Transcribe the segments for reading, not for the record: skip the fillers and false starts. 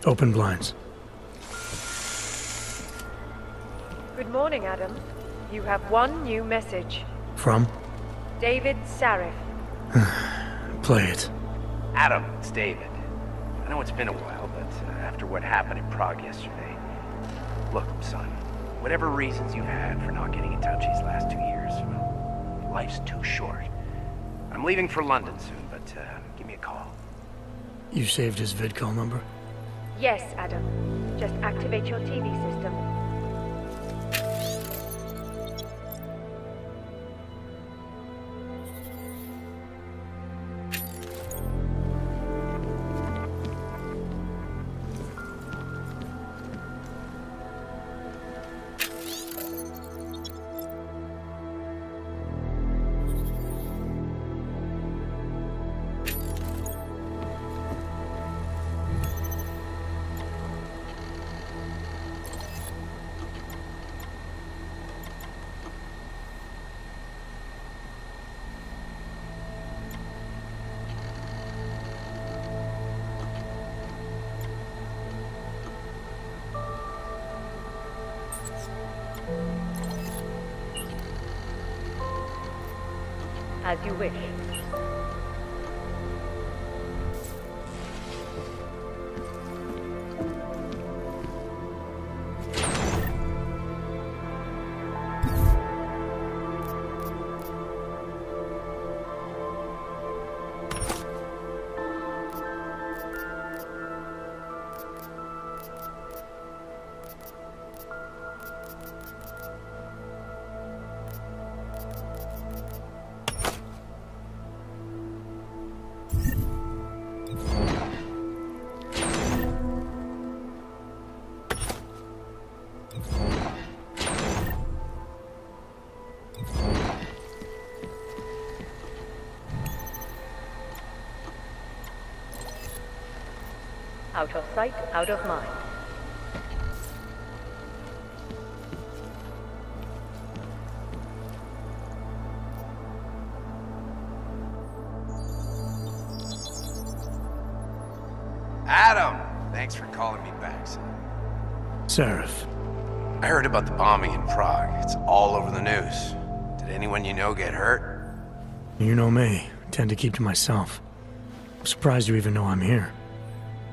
Open blinds. Good morning, Adam. You have one new message. From? David Sarif. Play it. Adam, it's David. I know it's been a while, but after what happened in Prague yesterday... Look, son, whatever reasons you've had for not getting in touch these last 2 years, well, life's too short. I'm leaving for London soon, but give me a call. You saved his vidcall number? Yes, Adam. Just activate your TV system. As you wish. Out of sight, out of mind. Adam! Thanks for calling me back, son. Sarif. I heard about the bombing in Prague. It's all over the news. Did anyone you know get hurt? You know me. I tend to keep to myself. I'm surprised you even know I'm here.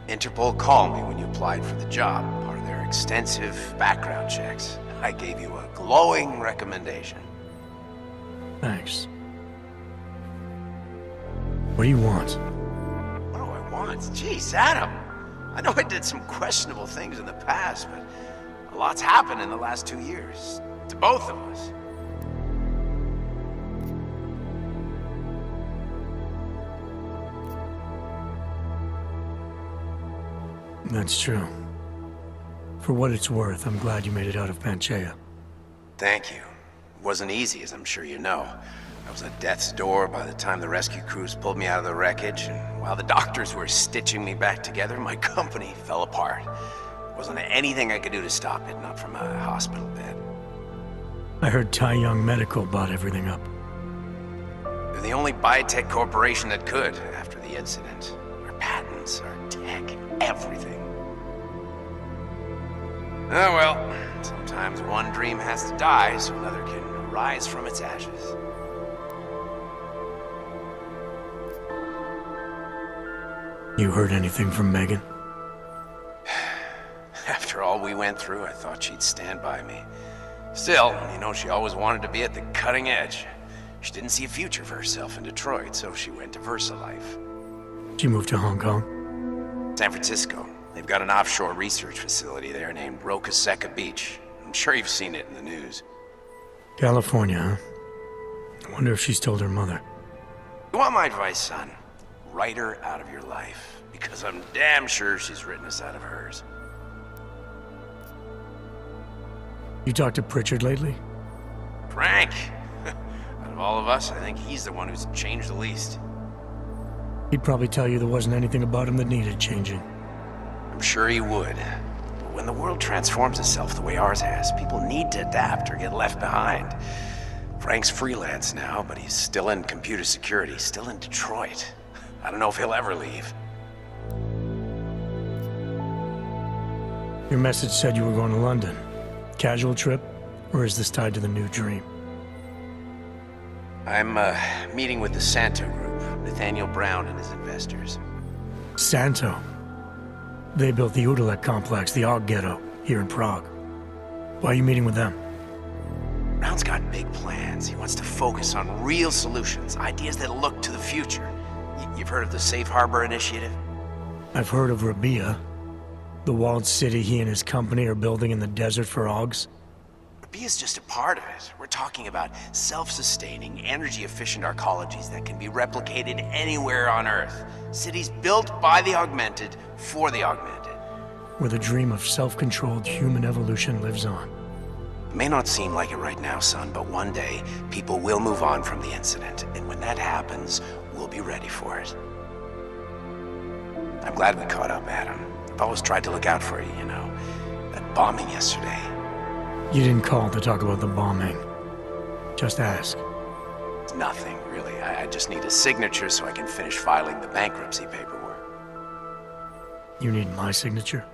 Interpol called me when you applied for the job, part of their extensive background checks. I gave you a glowing recommendation. Thanks. What do you want? What do I want? Jeez, Adam. I know I did some questionable things in the past, but a lot's happened in the last 2 years. To both of us. That's true. For what it's worth, I'm glad you made it out of Panchea. Thank you. It wasn't easy, as I'm sure you know. I was at death's door by the time the rescue crews pulled me out of the wreckage, and while the doctors were stitching me back together, my company fell apart. Wasn't anything I could do to stop it, not from a hospital bed. I heard Tai Young Medical bought everything up. They're the only biotech corporation that could, after the incident. Our patents, our tech, everything. Oh well, sometimes one dream has to die so another can rise from its ashes. You heard anything from Megan? After all we went through, I thought she'd stand by me. Still, you know, she always wanted to be at the cutting edge. She didn't see a future for herself in Detroit, so she went to VersaLife. She moved to Hong Kong? San Francisco. They've got an offshore research facility there named Roca Seca Beach. I'm sure you've seen it in the news. California, huh? I wonder if she's told her mother. You want my advice, son? Write her out of your life. Because I'm damn sure she's written us out of hers. You talked to Pritchard lately? Frank! Out of all of us, I think he's the one who's changed the least. He'd probably tell you there wasn't anything about him that needed changing. I'm sure he would. But when the world transforms itself the way ours has, people need to adapt or get left behind. Frank's freelance now, but he's still in computer security, still in Detroit. I don't know if he'll ever leave. Your message said you were going to London. Casual trip, or is this tied to the new dream? I'm meeting with the Santo Group, Nathaniel Brown and his investors. Santo. They built the Udalek complex, the Og ghetto, here in Prague. Why are you meeting with them? Brown's got big plans. He wants to focus on real solutions, ideas that look to the future. You've heard of the Safe Harbor Initiative? I've heard of Rabia, the walled city he and his company are building in the desert for Augs. Rabia's just a part of it. We're talking about self-sustaining, energy-efficient arcologies that can be replicated anywhere on Earth. Cities built by the augmented, for the augmented. Where the dream of self-controlled human evolution lives on. It may not seem like it right now, son, but one day, people will move on from the incident. And when that happens, we'll be ready for it. I'm glad we caught up, Adam. I've always tried to look out for you, you know. That bombing yesterday. You didn't call to talk about the bombing. Just ask. It's nothing, really. I just need a signature so I can finish filing the bankruptcy paperwork. You need my signature?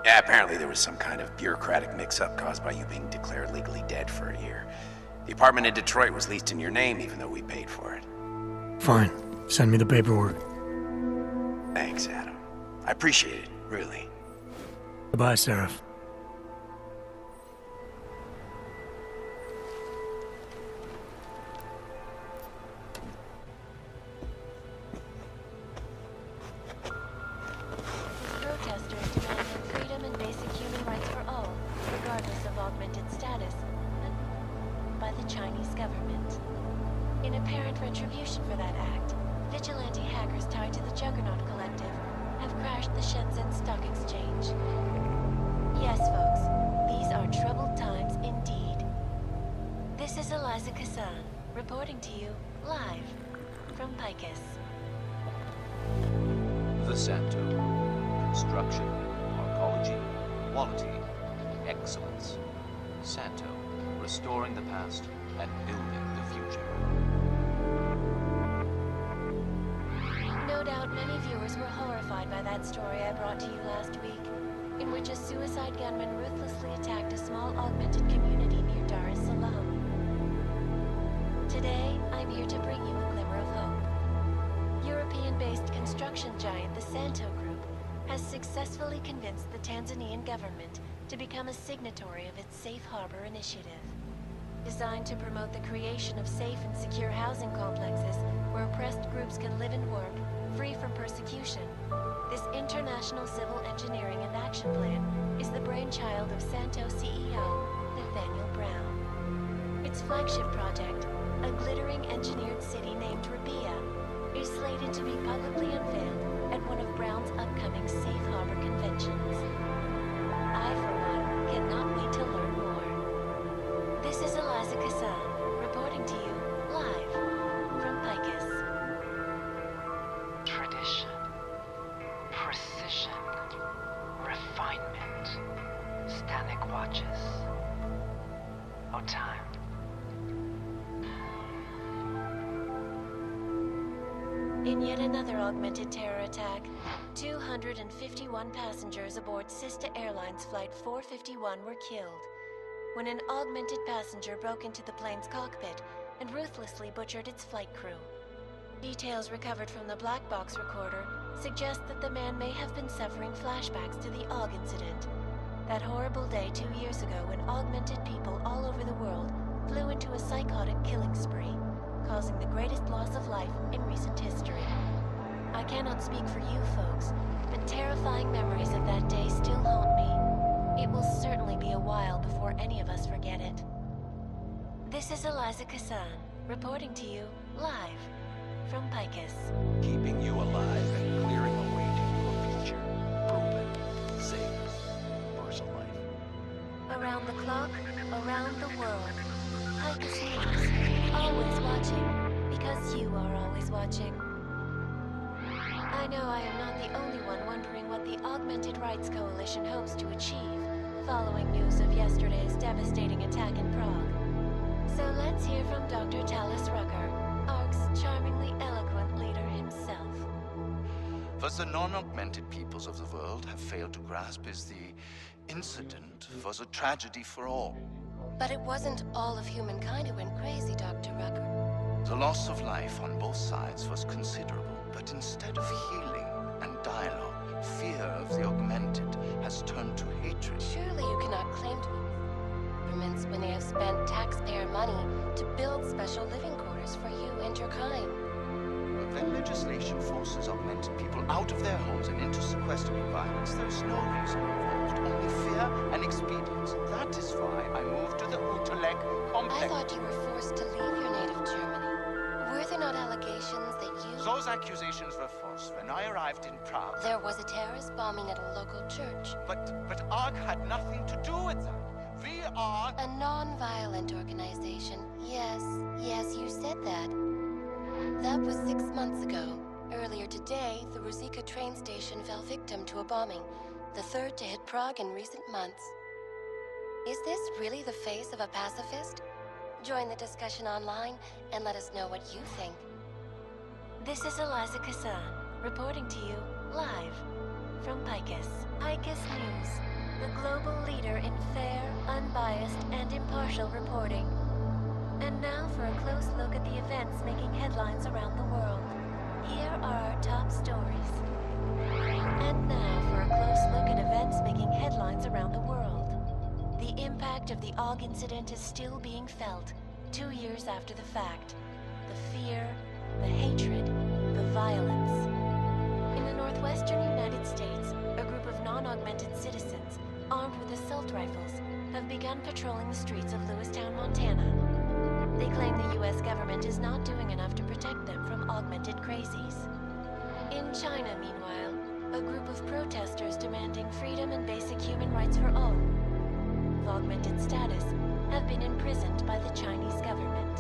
Yeah, apparently there was some kind of bureaucratic mix-up caused by you being declared legally dead for a year. The apartment in Detroit was leased in your name even though we paid for it. Fine. Send me the paperwork. Thanks, Adam. I appreciate it, really. Goodbye, Seraph. Protesters demanding freedom and basic human rights for all, regardless of augmented status, by the Chinese government. In apparent retribution for that act, vigilante hackers tied to the Juggernaut Collective have crashed the Shenzhen Stock Exchange. Yes, folks, these are troubled times indeed. This is Eliza Kassan, reporting to you live from Picus. The Santo. Construction, arcology, quality, excellence. Santo, restoring the past and building the future. No doubt many viewers were horrified by that story I brought to you last week, in which a suicide gunman ruthlessly attacked a small augmented community near Dar es Salaam. Today, I'm here to bring you a glimmer of hope. European-based construction giant the Santo Group has successfully convinced the Tanzanian government to become a signatory of its Safe Harbor Initiative. Designed to promote the creation of safe and secure housing complexes where oppressed groups can live and work, free from persecution, this international civil engineering and action plan is the brainchild of Santo CEO Nathaniel Brown. Its flagship project, a glittering engineered city named Rabia, is slated to be publicly unveiled at one of Brown's upcoming Safe Harbor conventions. I, for one, cannot wait to learn more. This is Eliza Kassan, reporting to you live from Picus. Tradition, precision, refinement, Stanek watches. Oh, time. In yet another augmented terror attack, 251 passengers aboard Sista Airlines Flight 451 were killed when an augmented passenger broke into the plane's cockpit and ruthlessly butchered its flight crew. Details recovered from the black box recorder suggest that the man may have been suffering flashbacks to the AUG incident, that horrible day 2 years ago when augmented people all over the world flew into a psychotic killing spree, causing the greatest loss of life in recent history. I cannot speak for you folks, but terrifying memories of that day still haunt me. It will certainly be a while before any of us forget it. This is Eliza Kassan, reporting to you live from Picus. Keeping you alive and clearing a way to your future. Proven. Safe. Personal life. Around the clock, around the world. Picus News. Always watching, because you are always watching. I know I am not the only one wondering what the Augmented Rights Coalition hopes to achieve following news of yesterday's devastating attack in Prague. So let's hear from Dr. Talis Rucker, ARC's charmingly eloquent leader himself. What the non-augmented peoples of the world have failed to grasp is the incident was a tragedy for all. But it wasn't all of humankind who went crazy, Dr. Rucker. The loss of life on both sides was considerable, but instead of healing and dialogue, fear of the augmented has turned to hatred. Surely you cannot claim to be governments when they have spent taxpayer money to build special living quarters for you and your kind. When legislation forces augmented people out of their homes and into sequestered environments, there is no reason involved, only fear and expedience. That is why I moved to the Utelek complex. I thought you were forced to leave your native Germany. Were there not allegations that you... Those accusations were false. When I arrived in Prague... There was a terrorist bombing at a local church. But ARG had nothing to do with that. We are... A non-violent organization. Yes, you said that. That was 6 months ago. Earlier today, the Ruzicka train station fell victim to a bombing, the third to hit Prague in recent months. Is this really the face of a pacifist? Join the discussion online and let us know what you think. This is Eliza Kassan, reporting to you live from Picus. Picus News, the global leader in fair, unbiased, and impartial reporting. And now for a close look at the events making headlines around the world. Here are our top stories. And now for a close look at events making headlines around the world. The impact of the AUG incident is still being felt, 2 years after the fact. The fear, the hatred, the violence. In the northwestern United States, a group of non-augmented citizens, armed with assault rifles, have begun patrolling the streets of Lewistown, Montana. They claim the U.S. government is not doing enough to protect them from augmented crazies. In China, meanwhile, a group of protesters demanding freedom and basic human rights for all, with augmented status, have been imprisoned by the Chinese government.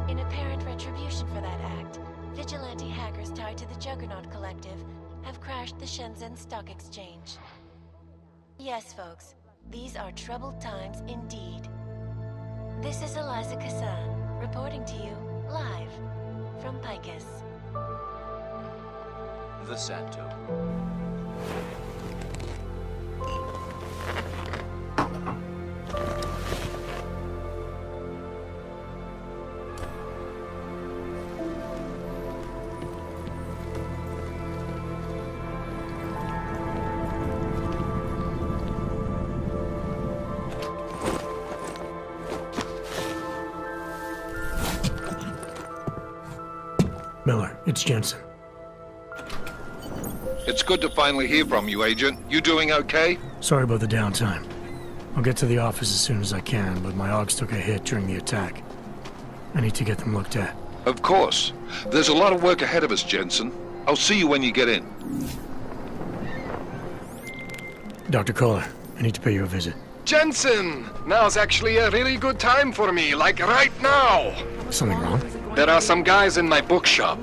In apparent retribution for that act, vigilante hackers tied to the Juggernaut Collective have crashed the Shenzhen Stock Exchange. Yes, folks, these are troubled times indeed. This is Eliza Kassan, reporting to you live from Picus. The Santo. Miller, it's Jensen. It's good to finally hear from you, Agent. You doing okay? Sorry about the downtime. I'll get to the office as soon as I can, but my AUGs took a hit during the attack. I need to get them looked at. Of course. There's a lot of work ahead of us, Jensen. I'll see you when you get in. Dr. Kohler, I need to pay you a visit. Jensen! Now's actually a really good time for me, like right now! Something wrong? There are some guys in my bookshop.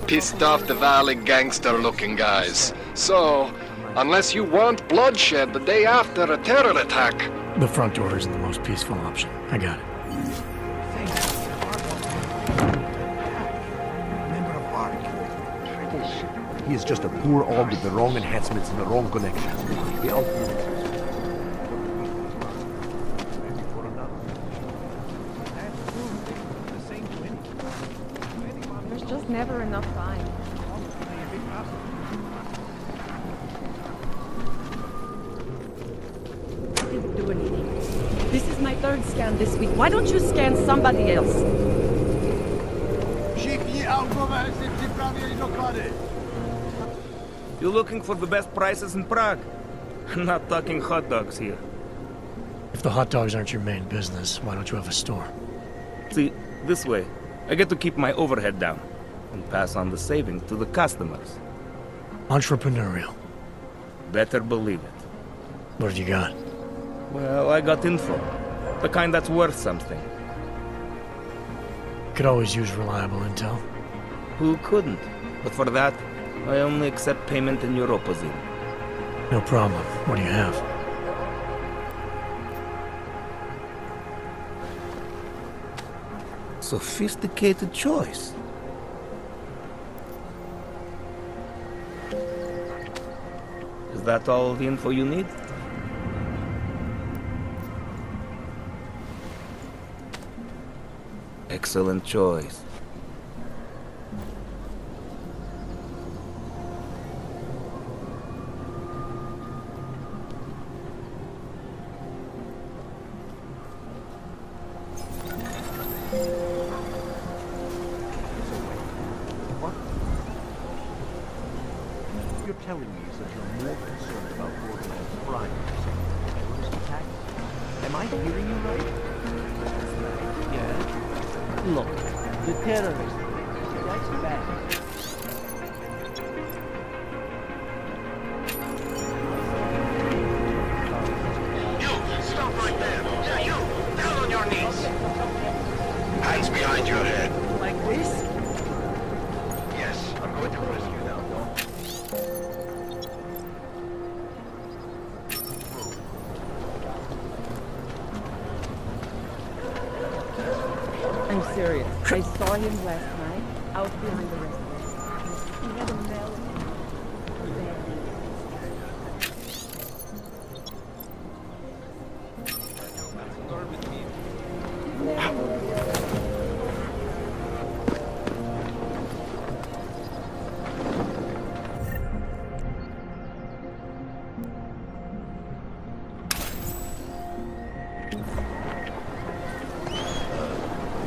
Pissed off the Valley gangster-looking guys. So, unless you want bloodshed the day after a terror attack... The front door isn't the most peaceful option. I got it. He is just a poor AUG with the wrong enhancements and the wrong connections. The ultimate... There's just never enough time. I didn't do anything. This is my third scan this week. Why don't you scan somebody else? You looking for the best prices in Prague? I'm not talking hot dogs here. If the hot dogs aren't your main business, why don't you have a store? See, this way, I get to keep my overhead down and pass on the savings to the customers. Entrepreneurial. Better believe it. What have you got? Well, I got info. The kind that's worth something. Could always use reliable intel. Who couldn't? But for that, I only accept payment in Europozine. No problem. What do you have? Sophisticated choice. Is that all the info you need? Excellent choice. You're telling me is that you're more concerned about organized crime than terrorist attacks? Am I hearing you right? Yeah. Look, the terrorist, that's bad. You, stop right there. Yeah, you, down on your knees. Hands behind your head. Like this? Yes, I'm going to rescue now. I'm serious. I saw him last night out behind the restaurant. He had a meltdown.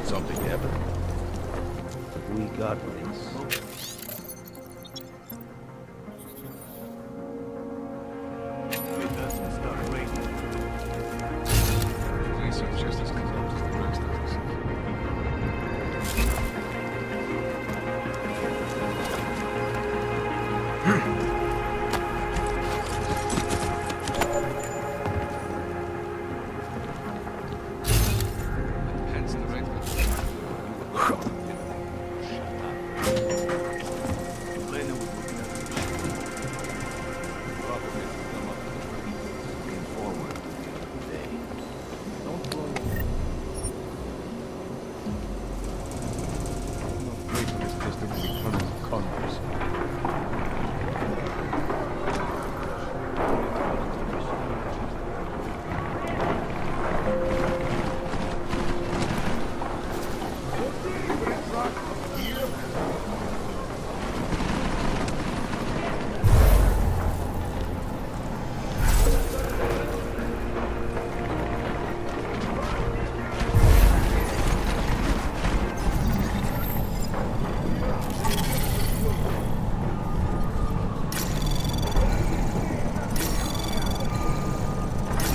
Something happened. We got this. It doesn't start raining.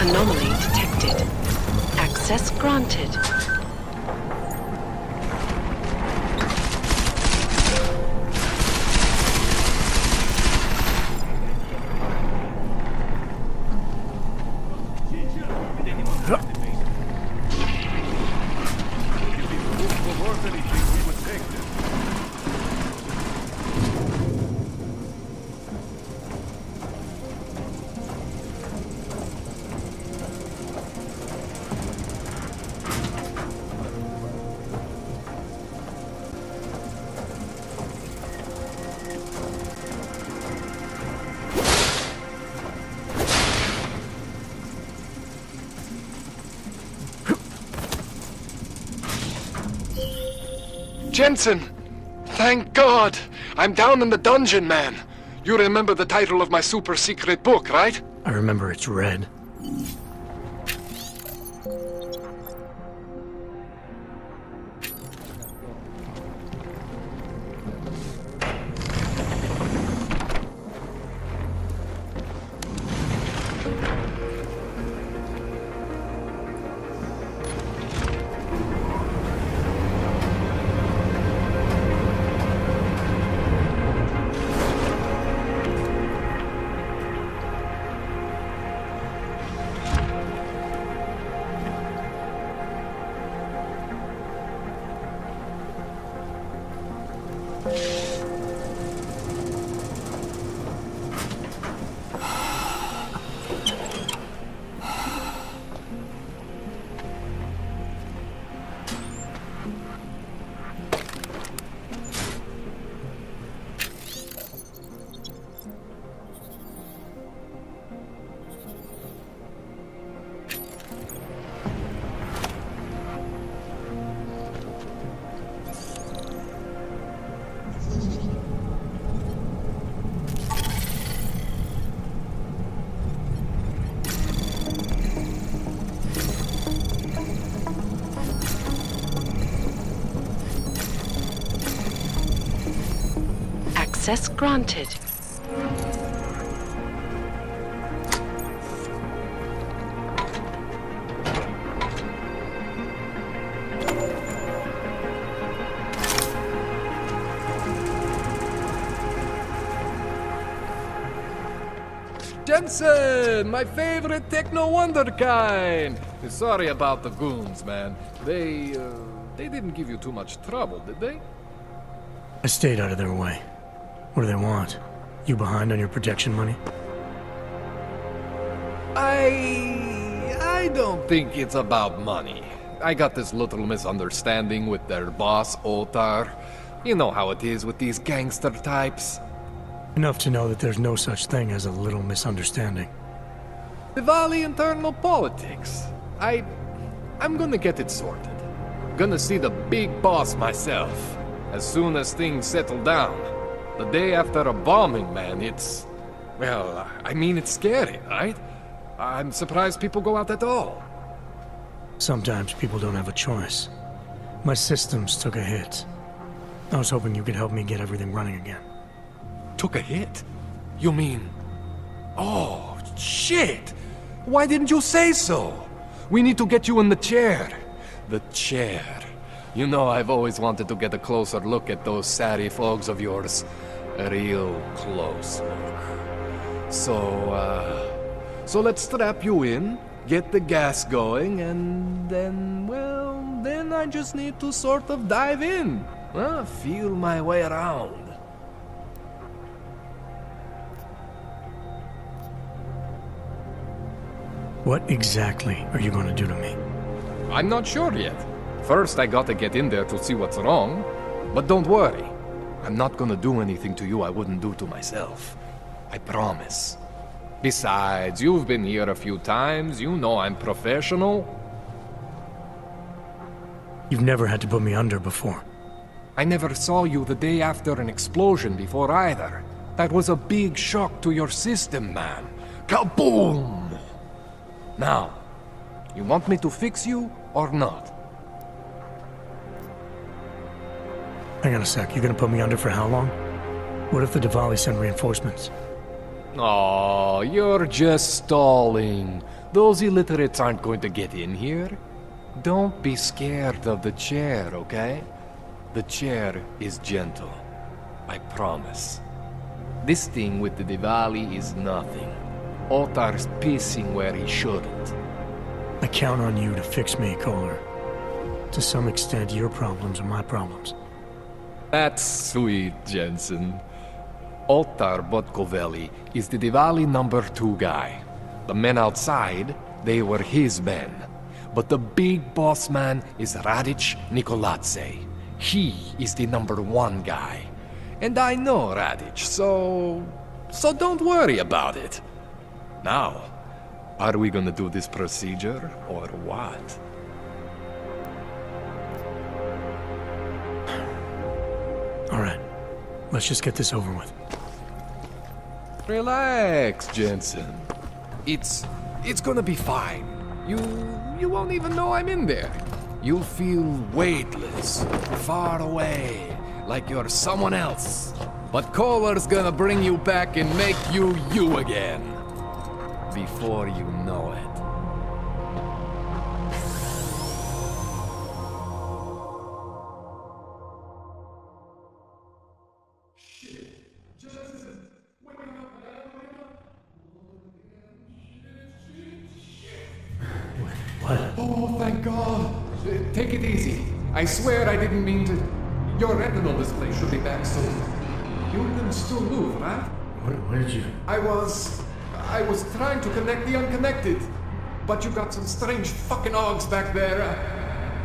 Anomaly detected. Access granted. Jensen! Thank God! I'm down in the dungeon, man. You remember the title of my super secret book, right? I remember it's red. Access granted. Jensen, my favorite techno wonderkind. Sorry about the goons, man. They didn't give you too much trouble, did they? I stayed out of their way. What do they want? You behind on your protection money? I don't think it's about money. I got this little misunderstanding with their boss, Otar. You know how it is with these gangster types. Enough to know that there's no such thing as a little misunderstanding. Diwali internal politics. I'm gonna get it sorted. Gonna see the big boss myself. As soon as things settle down. The day after a bombing, man, it's... Well, I mean, it's scary, right? I'm surprised people go out at all. Sometimes people don't have a choice. My systems took a hit. I was hoping you could help me get everything running again. Took a hit? You mean... Oh, shit! Why didn't you say so? We need to get you in the chair. The chair. You know, I've always wanted to get a closer look at those satty fogs of yours. A real close look. So let's strap you in, get the gas going, and then, well, then I just need to sort of dive in. Feel my way around. What exactly are you going to do to me? I'm not sure yet. First, I gotta get in there to see what's wrong. But don't worry. I'm not gonna do anything to you I wouldn't do to myself. I promise. Besides, you've been here a few times. You know I'm professional. You've never had to put me under before. I never saw you the day after an explosion before either. That was a big shock to your system, man. Kaboom! Now, you want me to fix you or not? Hang on a sec, you're gonna put me under for how long? What if the Diwali send reinforcements? Oh, you're just stalling. Those illiterates aren't going to get in here. Don't be scared of the chair, okay? The chair is gentle. I promise. This thing with the Diwali is nothing. Otar's pissing where he shouldn't. I count on you to fix me, Kohler. To some extent, your problems are my problems. That's sweet, Jensen. Otar Botkoveli is the Diwali #2 guy. The men outside, they were his men. But the big boss man is Radic Nikoladze. He is the #1 guy. And I know Radic, so don't worry about it. Now, are we gonna do this procedure, or what? All right, let's just get this over with. Relax, Jensen. It's gonna be fine. You won't even know I'm in there. You'll feel weightless, far away, like you're someone else. But Kohler's gonna bring you back and make you you again. Before you know it. What? Oh, thank God. Take it easy. I swear I didn't mean to... Your retinal display should be back soon. You can still move, right? Where did you... I was trying to connect the unconnected. But you got some strange fucking ogs back there.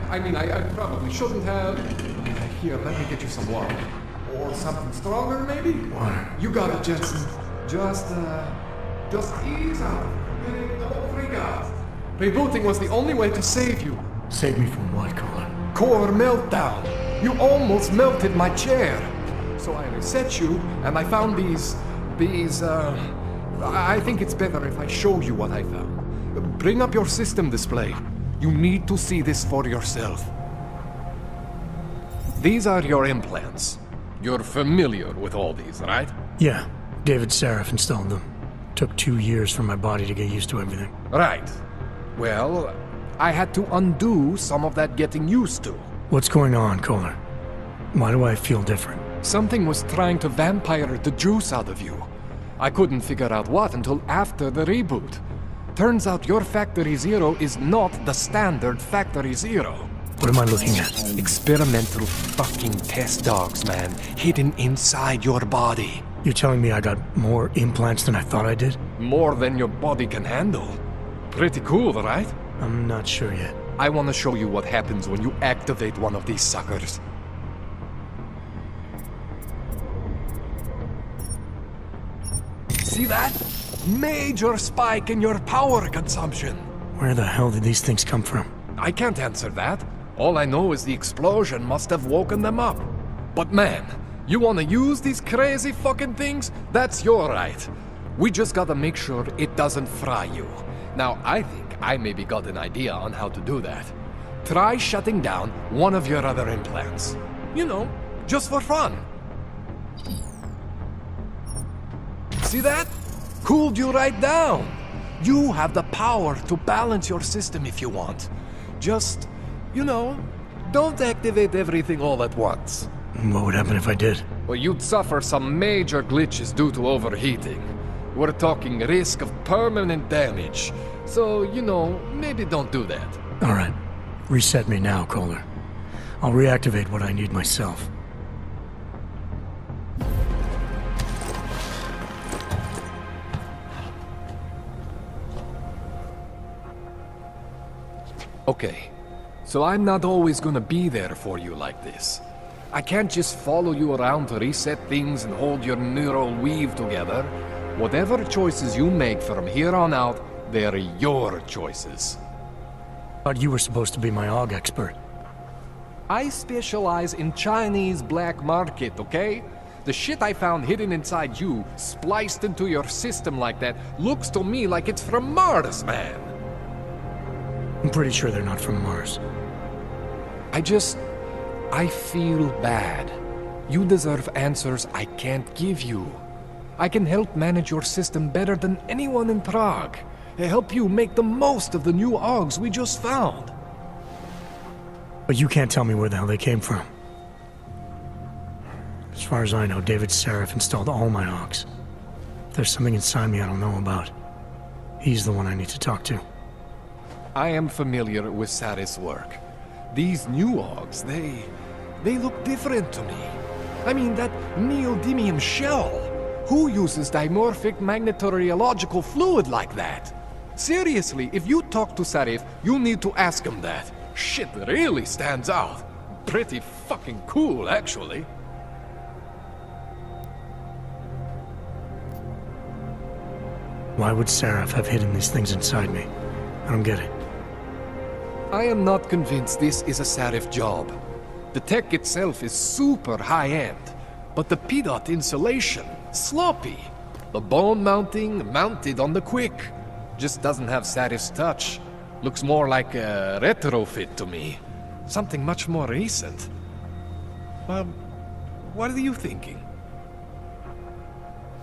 I mean, I probably shouldn't have... Here, let me get you some water. Or something stronger, maybe? Water. You got it, Jensen. Just ease out. Don't freak out. Rebooting was the only way to save you. Save me from what, Kohler? Core meltdown. You almost melted my chair. So I reset you, and I found these... I think it's better if I show you what I found. Bring up your system display. You need to see this for yourself. These are your implants. You're familiar with all these, right? Yeah, David Seraph installed them. Took 2 years for my body to get used to everything. Right. Well, I had to undo some of that getting used to. What's going on, Kohler? Why do I feel different? Something was trying to vampire the juice out of you. I couldn't figure out what until after the reboot. Turns out your Factory Zero is not the standard Factory Zero. What am I looking at? Experimental fucking test dogs, man. Hidden inside your body. You're telling me I got more implants than I thought I did? More than your body can handle. Pretty cool, right? I'm not sure yet. I want to show you what happens when you activate one of these suckers. See that? Major spike in your power consumption. Where the hell did these things come from? I can't answer that. All I know is the explosion must have woken them up. But man, you want to use these crazy fucking things? That's your right. We just gotta make sure it doesn't fry you. Now, I think I maybe got an idea on how to do that. Try shutting down one of your other implants. You know, just for fun. See that? Cooled you right down. You have the power to balance your system if you want. Just, you know, don't activate everything all at once. What would happen if I did? Well, you'd suffer some major glitches due to overheating. We're talking risk of permanent damage. So, you know, maybe don't do that. All right. Reset me now, Kohler. I'll reactivate what I need myself. Okay, so I'm not always gonna be there for you like this. I can't just follow you around to reset things and hold your neural weave together. Whatever choices you make from here on out, they're your choices. Thought you were supposed to be my AUG expert. I specialize in Chinese black market, okay? The shit I found hidden inside you, spliced into your system like that, looks to me like it's from Mars, man. I'm pretty sure they're not from Mars. I feel bad. You deserve answers I can't give you. I can help manage your system better than anyone in Prague. Help you make the most of the new AUGs we just found. But you can't tell me where the hell they came from. As far as I know, David Seraph installed all my AUGs. If there's something inside me I don't know about, he's the one I need to talk to. I am familiar with Sarif's work. These new AUGs, they look different to me. I mean, that neodymium shell. Who uses dimorphic magnetorheological fluid like that? Seriously, if you talk to Sarif, you need to ask him that. Shit really stands out. Pretty fucking cool, actually. Why would Seraph have hidden these things inside me? I don't get it. I am not convinced this is a Sarif job. The tech itself is super high-end, but the PDOT insulation, sloppy. The bone mounting, mounted on the quick. Just doesn't have Sarif's touch. Looks more like a retrofit to me. Something much more recent. What are you thinking?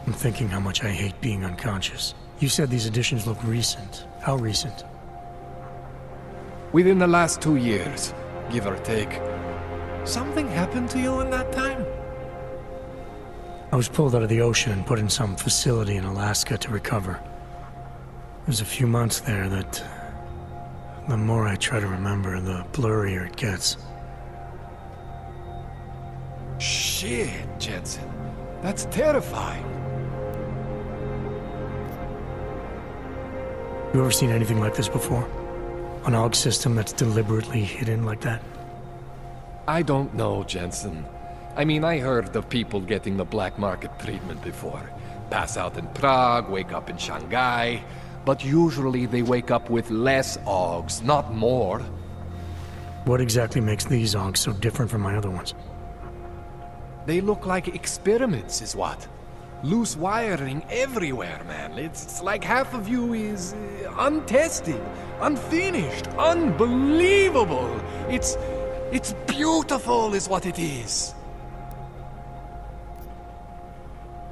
I'm thinking how much I hate being unconscious. You said these additions look recent. How recent? Within the last 2 years, give or take. Something happened to you in that time? I was pulled out of the ocean and put in some facility in Alaska to recover. There's a few months there that... the more I try to remember, the blurrier it gets. Shit, Jensen. That's terrifying. You ever seen anything like this before? An AUG system that's deliberately hidden like that? I don't know, Jensen. I mean, I heard of people getting the black market treatment before. Pass out in Prague, wake up in Shanghai. But usually they wake up with less AUGs, not more. What exactly makes these AUGs so different from my other ones? They look like experiments, is what? Loose wiring everywhere, man. It's like half of you is untested, unfinished, unbelievable. It's beautiful is what it is.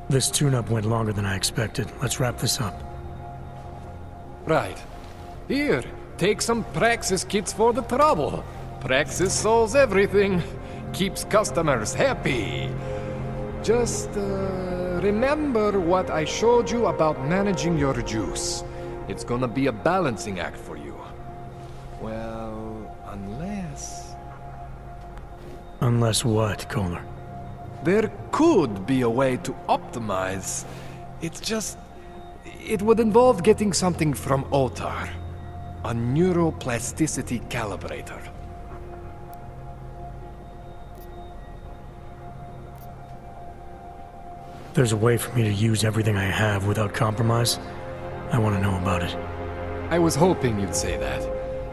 This tune-up went longer than I expected. Let's wrap this up. Right. Here, take some Praxis kits for the trouble. Praxis solves everything. Keeps customers happy. Just, remember what I showed you about managing your juice. It's gonna be a balancing act for you. Well, unless... Unless what, Kohler? There could be a way to optimize. It's just... It would involve getting something from Otar. A neuroplasticity calibrator. There's a way for me to use everything I have without compromise? I want to know about it. I was hoping you'd say that.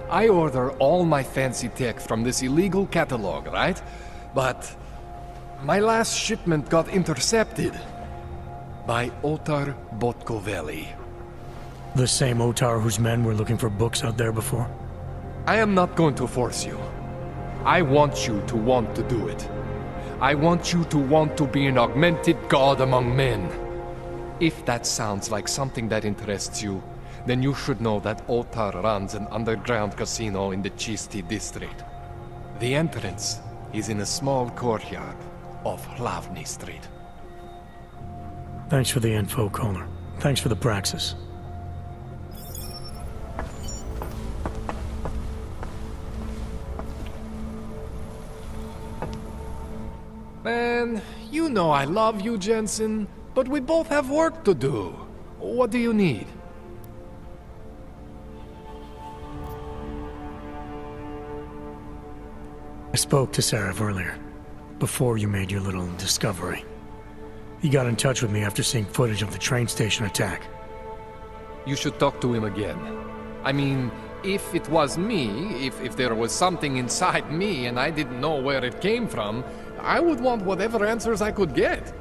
I order all my fancy tech from this illegal catalog, right? But my last shipment got intercepted by Otar Botkoveli. The same Otar whose men were looking for books out there before? I am not going to force you. I want you to want to do it. I want you to want to be an augmented god among men. If that sounds like something that interests you, then you should know that Otar runs an underground casino in the Chisti district. The entrance is in a small courtyard off Hlavny Street. Thanks for the info, Kohler. Thanks for the praxis. Man, you know I love you, Jensen, but we both have work to do. What do you need? I spoke to Sarah earlier, before you made your little discovery. He got in touch with me after seeing footage of the train station attack. You should talk to him again. I mean, if it was me, if there was something inside me and I didn't know where it came from, I would want whatever answers I could get.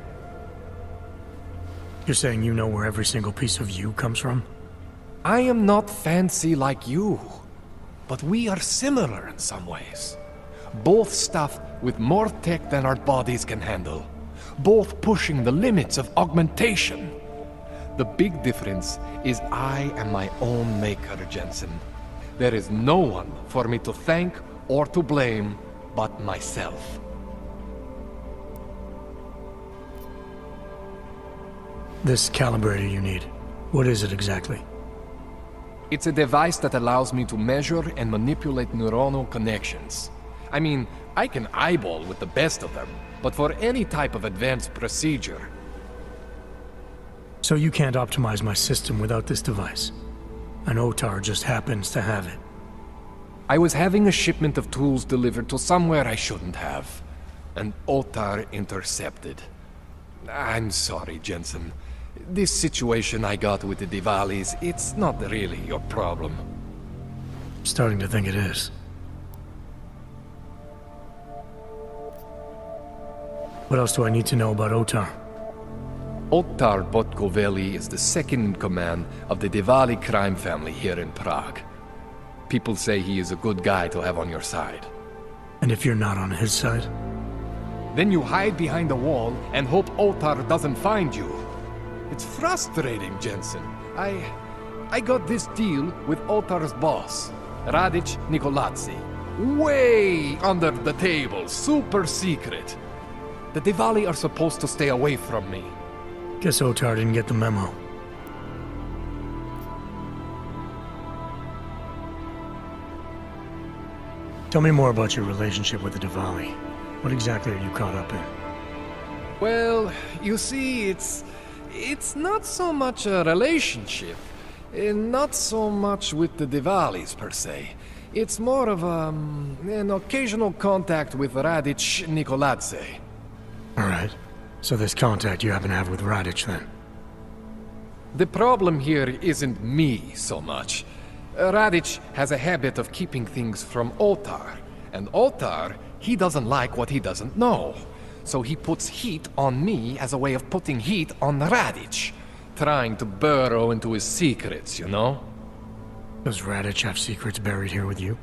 You're saying you know where every single piece of you comes from? I am not fancy like you, but we are similar in some ways. Both stuffed with more tech than our bodies can handle. Both pushing the limits of augmentation. The big difference is I am my own maker, Jensen. There is no one for me to thank or to blame but myself. This calibrator you need, what is it exactly? It's a device that allows me to measure and manipulate neuronal connections. I mean, I can eyeball with the best of them, but for any type of advanced procedure... So you can't optimize my system without this device? An Otar just happens to have it. I was having a shipment of tools delivered to somewhere I shouldn't have. And Otar intercepted. I'm sorry, Jensen. This situation I got with the Diwalis, it's not really your problem. I'm starting to think it is. What else do I need to know about Otar? Otar Botkoveli is the second in command of the Diwali crime family here in Prague. People say he is a good guy to have on your side. And if you're not on his side? Then you hide behind a wall and hope Otar doesn't find you. It's frustrating, Jensen. I got this deal with Otar's boss, Radic Nikoladze. Way under the table, super secret. The Diwali are supposed to stay away from me. Guess Otar didn't get the memo. Tell me more about your relationship with the Diwali. What exactly are you caught up in? Well, you see, it's not so much a relationship. Not so much with the Diwalis, per se. It's more of an occasional contact with Radic Nikoladze. Alright. So this contact you happen to have with Radic, then? The problem here isn't me so much. Radic has a habit of keeping things from Otar. And Otar, he doesn't like what he doesn't know. So he puts heat on me as a way of putting heat on Radic. Trying to burrow into his secrets, you know? Does Radic have secrets buried here with you?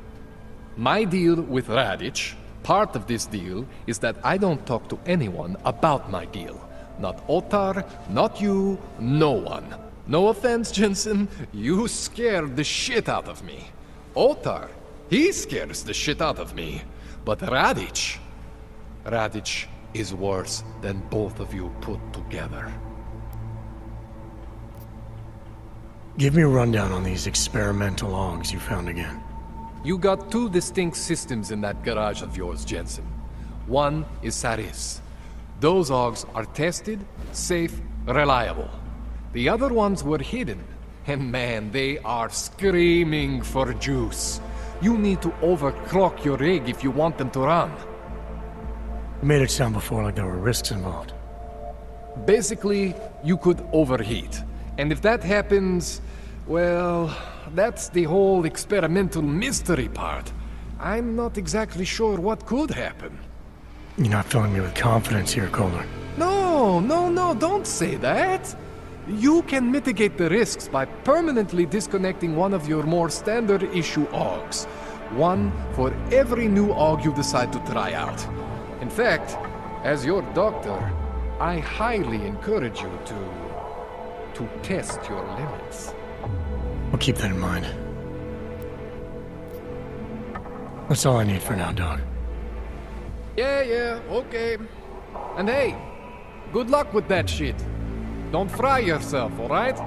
My deal with Radic, part of this deal, is that I don't talk to anyone about my deal. Not Ottar, not you, no one. No offense, Jensen, you scared the shit out of me. Ottar, he scares the shit out of me. But Radic is worse than both of you put together. Give me a rundown on these experimental logs you found again. You got two distinct systems in that garage of yours, Jensen. One is Saris. Those logs are tested, safe, reliable. The other ones were hidden, and man, they are screaming for juice. You need to overclock your rig if you want them to run. You made it sound before like there were risks involved. Basically, you could overheat. And if that happens, well, that's the whole experimental mystery part. I'm not exactly sure what could happen. You're not filling me with confidence here, Kohler. No, don't say that. You can mitigate the risks by permanently disconnecting one of your more standard issue augs. One for every new aug you decide to try out. In fact, as your doctor, I highly encourage you to test your limits. I'll keep that in mind. That's all I need for now, Doc. Yeah, okay. And hey, good luck with that shit. Don't fry yourself, alright?